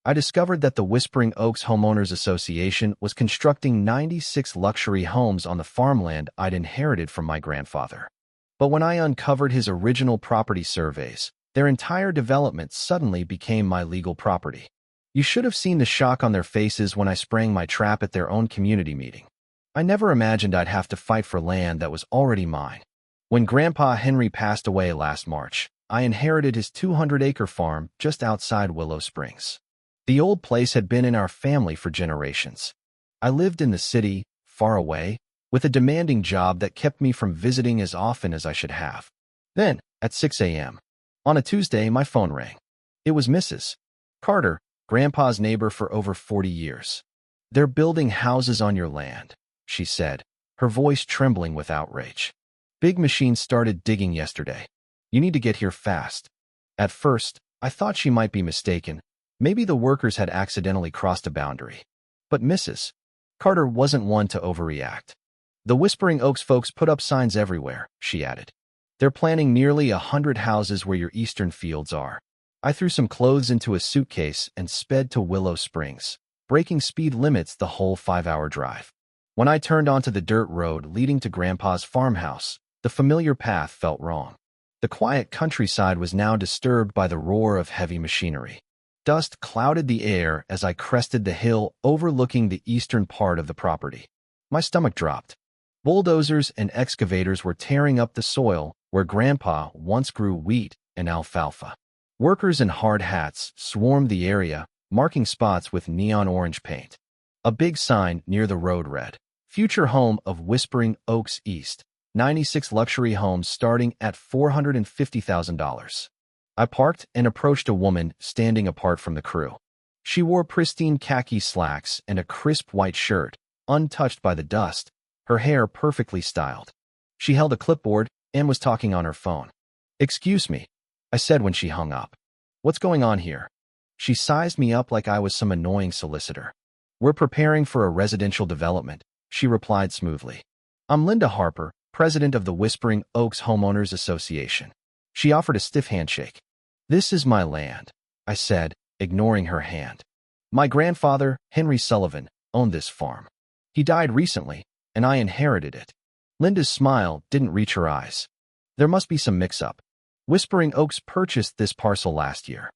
I discovered that the Whispering Oaks Homeowners Association was constructing 96 luxury homes on the farmland I'd inherited from my grandfather. But when I uncovered his original property surveys, their entire development suddenly became my legal property. You should have seen the shock on their faces when I sprang my trap at their own community meeting. I never imagined I'd have to fight for land that was already mine. When Grandpa Henry passed away last March, I inherited his 200-acre farm just outside Willow Springs. The old place had been in our family for generations. I lived in the city, far away, with a demanding job that kept me from visiting as often as I should have. Then, at 6 a.m., on a Tuesday, my phone rang. It was Mrs. Carter, Grandpa's neighbor for over 40 years. "They're building houses on your land," she said, her voice trembling with outrage. "Big machines started digging yesterday. You need to get here fast." At first, I thought she might be mistaken. Maybe the workers had accidentally crossed a boundary. But Mrs. Carter wasn't one to overreact. "The Whispering Oaks folks put up signs everywhere," she added. "They're planning nearly 100 houses where your eastern fields are." I threw some clothes into a suitcase and sped to Willow Springs, breaking speed limits the whole 5-hour drive. When I turned onto the dirt road leading to Grandpa's farmhouse, the familiar path felt wrong. The quiet countryside was now disturbed by the roar of heavy machinery. Dust clouded the air as I crested the hill overlooking the eastern part of the property. My stomach dropped. Bulldozers and excavators were tearing up the soil where Grandpa once grew wheat and alfalfa. Workers in hard hats swarmed the area, marking spots with neon orange paint. A big sign near the road read, "Future home of Whispering Oaks East, 96 luxury homes starting at $450,000. I parked and approached a woman standing apart from the crew. She wore pristine khaki slacks and a crisp white shirt, untouched by the dust, her hair perfectly styled. She held a clipboard and was talking on her phone. "Excuse me," I said when she hung up. "What's going on here?" She sized me up like I was some annoying solicitor. "We're preparing for a residential development," she replied smoothly. "I'm Linda Harper, president of the Whispering Oaks Homeowners Association." She offered a stiff handshake. "This is my land," I said, ignoring her hand. "My grandfather, Henry Sullivan, owned this farm. He died recently, and I inherited it." Linda's smile didn't reach her eyes. "There must be some mix-up. Whispering Oaks purchased this parcel last year.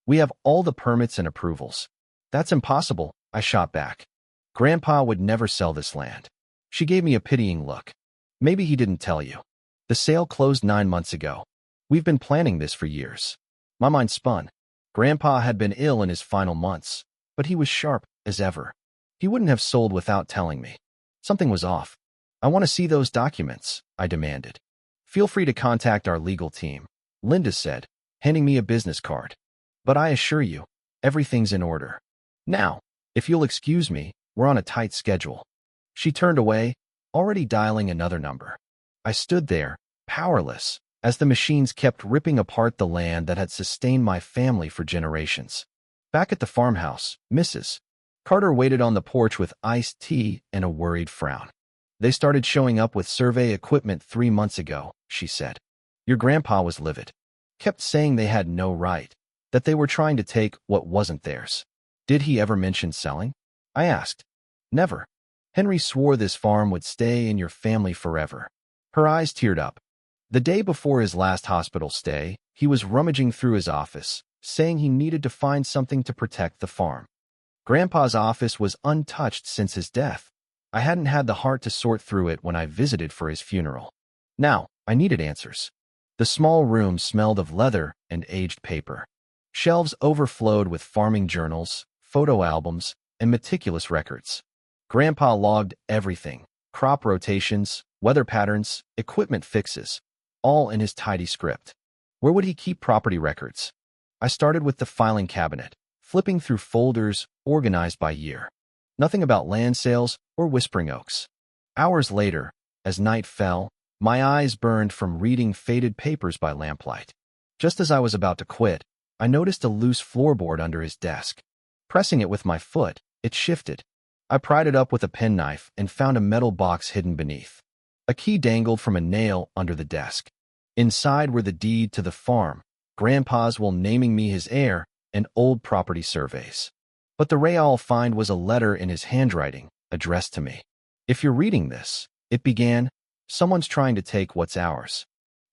We have all the permits and approvals." "That's impossible," I shot back. "Grandpa would never sell this land." She gave me a pitying look. "Maybe he didn't tell you. The sale closed 9 months ago. We've been planning this for years." My mind spun. Grandpa had been ill in his final months, but he was sharp as ever. He wouldn't have sold without telling me. Something was off. "I want to see those documents," I demanded. "Feel free to contact our legal team," Linda said, handing me a business card. "But I assure you, everything's in order. Now, if you'll excuse me, we're on a tight schedule." She turned away, already dialing another number. I stood there, powerless, as the machines kept ripping apart the land that had sustained my family for generations. Back at the farmhouse, Mrs. Carter waited on the porch with iced tea and a worried frown. "They started showing up with survey equipment 3 months ago," she said. "Your grandpa was livid. Kept saying they had no right, that they were trying to take what wasn't theirs." "Did he ever mention selling?" I asked. "Never. Henry swore this farm would stay in your family forever." Her eyes teared up. The day before his last hospital stay, he was rummaging through his office, saying he needed to find something to protect the farm. Grandpa's office was untouched since his death. I hadn't had the heart to sort through it when I visited for his funeral. Now, I needed answers. The small room smelled of leather and aged paper. Shelves overflowed with farming journals, photo albums, and meticulous records. Grandpa logged everything: crop rotations, weather patterns, equipment fixes, all in his tidy script. Where would he keep property records? I started with the filing cabinet, flipping through folders organized by year. Nothing about land sales or Whispering Oaks. Hours later, as night fell, my eyes burned from reading faded papers by lamplight. Just as I was about to quit, I noticed a loose floorboard under his desk. Pressing it with my foot, it shifted. I pried it up with a penknife and found a metal box hidden beneath. A key dangled from a nail under the desk. Inside were the deed to the farm, Grandpa's will naming me his heir, and old property surveys. But the ray I'll find was a letter in his handwriting, addressed to me. "If you're reading this," it began, "someone's trying to take what's ours."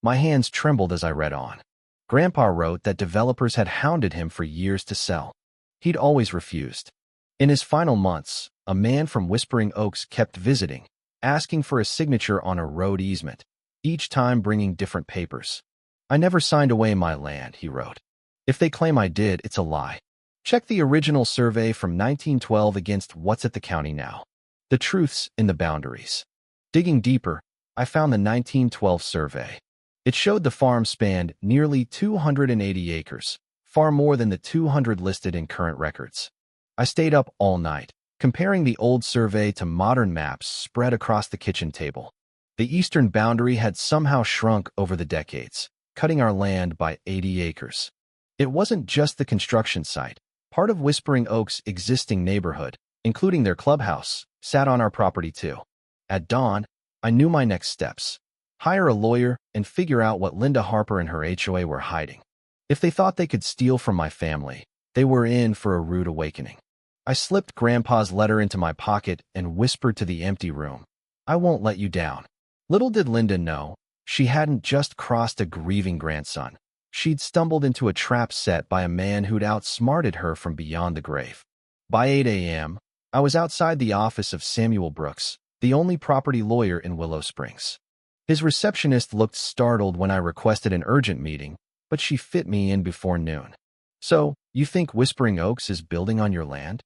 My hands trembled as I read on. Grandpa wrote that developers had hounded him for years to sell. He'd always refused. In his final months, a man from Whispering Oaks kept visiting, asking for a signature on a road easement, each time bringing different papers. "I never signed away my land," he wrote. "If they claim I did, it's a lie. Check the original survey from 1912 against what's at the county now. The truth's in the boundaries." Digging deeper, I found the 1912 survey. It showed the farm spanned nearly 280 acres, far more than the 200 listed in current records. I stayed up all night, comparing the old survey to modern maps spread across the kitchen table. The eastern boundary had somehow shrunk over the decades, cutting our land by 80 acres. It wasn't just the construction site. Part of Whispering Oaks' existing neighborhood, including their clubhouse, sat on our property too. At dawn, I knew my next steps: hire a lawyer and figure out what Linda Harper and her HOA were hiding. If they thought they could steal from my family, they were in for a rude awakening. I slipped Grandpa's letter into my pocket and whispered to the empty room, "I won't let you down." Little did Linda know, she hadn't just crossed a grieving grandson. She'd stumbled into a trap set by a man who'd outsmarted her from beyond the grave. By 8 a.m., I was outside the office of Samuel Brooks, the only property lawyer in Willow Springs. His receptionist looked startled when I requested an urgent meeting, but she fit me in before noon. "So, you think Whispering Oaks is building on your land?"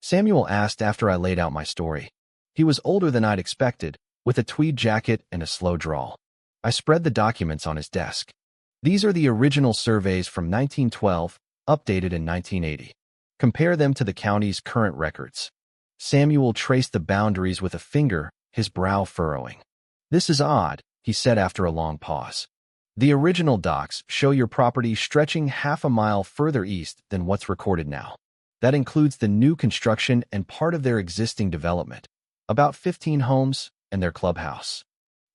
Samuel asked after I laid out my story. He was older than I'd expected, with a tweed jacket and a slow drawl. I spread the documents on his desk. "These are the original surveys from 1912, updated in 1980. Compare them to the county's current records." Samuel traced the boundaries with a finger, his brow furrowing. "This is odd," he said after a long pause. "The original docs show your property stretching half a mile further east than what's recorded now. That includes the new construction and part of their existing development, about 15 homes and their clubhouse."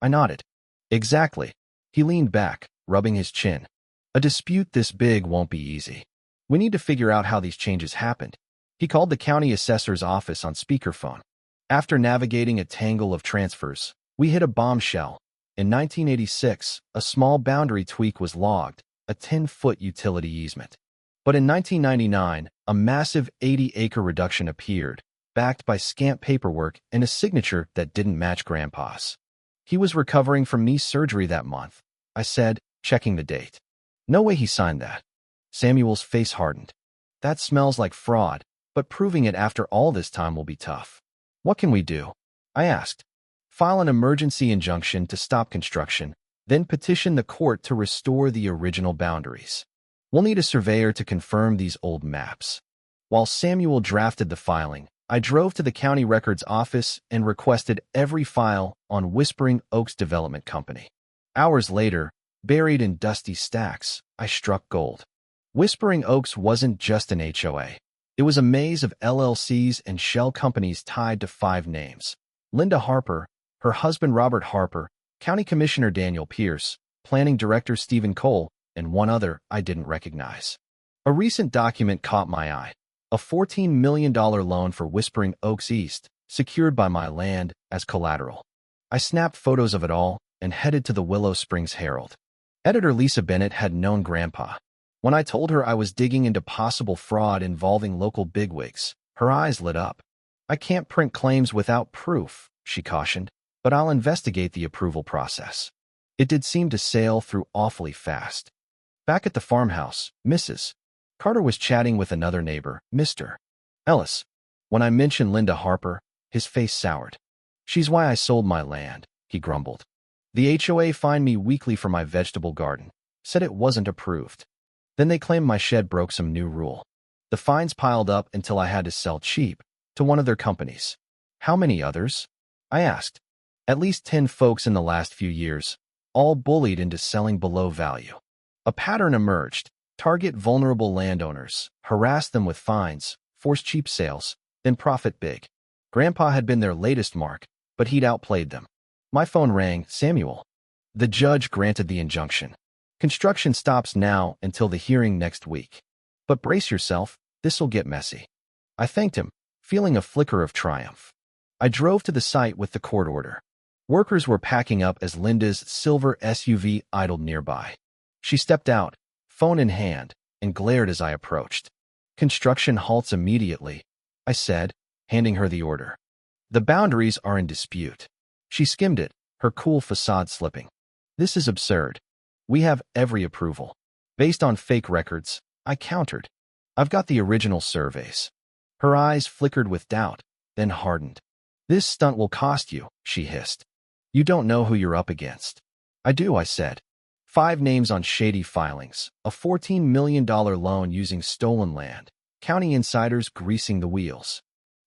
I nodded. "Exactly." He leaned back, rubbing his chin. "A dispute this big won't be easy. We need to figure out how these changes happened." He called the county assessor's office on speakerphone. After navigating a tangle of transfers, we hit a bombshell. In 1986, a small boundary tweak was logged, a 10-foot utility easement. But in 1999, a massive 80-acre reduction appeared, backed by scant paperwork and a signature that didn't match Grandpa's. "He was recovering from knee surgery that month," I said, checking the date. "No way he signed that." Samuel's face hardened. "That smells like fraud, but proving it after all this time will be tough." "What can we do?" I asked. "File an emergency injunction to stop construction, then petition the court to restore the original boundaries. We'll need a surveyor to confirm these old maps." While Samuel drafted the filing, I drove to the county records office and requested every file on Whispering Oaks Development Company. Hours later, buried in dusty stacks, I struck gold. Whispering Oaks wasn't just an HOA. It was a maze of LLCs and shell companies tied to 5 names: Linda Harper, her husband Robert Harper, County Commissioner Daniel Pierce, Planning Director Stephen Cole, and one other I didn't recognize. A recent document caught my eye: a $14 million loan for Whispering Oaks East, secured by my land as collateral. I snapped photos of it all and headed to the Willow Springs Herald. Editor Lisa Bennett had known Grandpa. When I told her I was digging into possible fraud involving local bigwigs, her eyes lit up. "I can't print claims without proof," she cautioned, "but I'll investigate the approval process." It did seem to sail through awfully fast. Back at the farmhouse, Mrs. Carter was chatting with another neighbor, Mr. Ellis. When I mentioned Linda Harper, his face soured. "She's why I sold my land," he grumbled. "The HOA fined me weekly for my vegetable garden, said it wasn't approved. Then they claimed my shed broke some new rule. The fines piled up until I had to sell cheap to one of their companies." "How many others?" I asked. "At least 10 folks in the last few years, all bullied into selling below value." A pattern emerged: target vulnerable landowners, harass them with fines, force cheap sales, then profit big. Grandpa had been their latest mark, but he'd outplayed them. My phone rang. "Samuel." "The judge granted the injunction. Construction stops now until the hearing next week. But brace yourself, this'll get messy." I thanked him, feeling a flicker of triumph. I drove to the site with the court order. Workers were packing up as Linda's silver SUV idled nearby. She stepped out, phone in hand, and glared as I approached. "Construction halts immediately," I said, handing her the order. "The boundaries are in dispute." She skimmed it, her cool facade slipping. "This is absurd. We have every approval." "Based on fake records," I countered. "I've got the original surveys." Her eyes flickered with doubt, then hardened. "This stunt will cost you," she hissed. "You don't know who you're up against." "I do," I said. 5 names on shady filings, a $14 million loan using stolen land, county insiders greasing the wheels.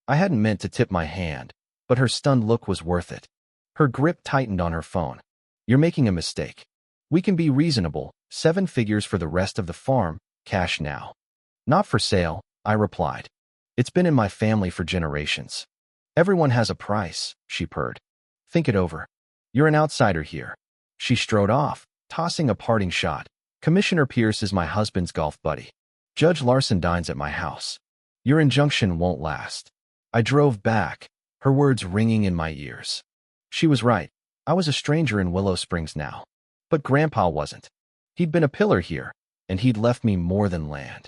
I hadn't meant to tip my hand, but her stunned look was worth it. Her grip tightened on her phone. "You're making a mistake. We can be reasonable, 7 figures for the rest of the farm, cash now." "Not for sale," I replied. "It's been in my family for generations." "Everyone has a price," she purred. "Think it over. You're an outsider here." She strode off, tossing a parting shot. "Commissioner Pierce is my husband's golf buddy. Judge Larson dines at my house. Your injunction won't last." I drove back, her words ringing in my ears. She was right. I was a stranger in Willow Springs now. But Grandpa wasn't. He'd been a pillar here, and he'd left me more than land.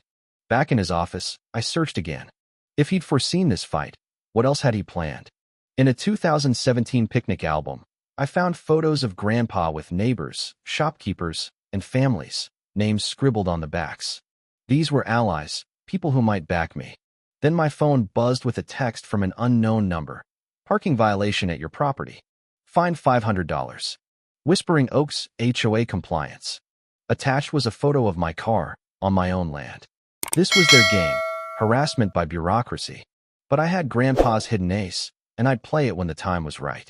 Back in his office, I searched again. If he'd foreseen this fight, what else had he planned? In a 2017 picnic album, I found photos of Grandpa with neighbors, shopkeepers, and families, names scribbled on the backs. These were allies, people who might back me. Then my phone buzzed with a text from an unknown number. "Parking violation at your property. Fine $500. Whispering Oaks HOA compliance." Attached was a photo of my car, on my own land. This was their game, harassment by bureaucracy. But I had Grandpa's hidden ace, and I'd play it when the time was right.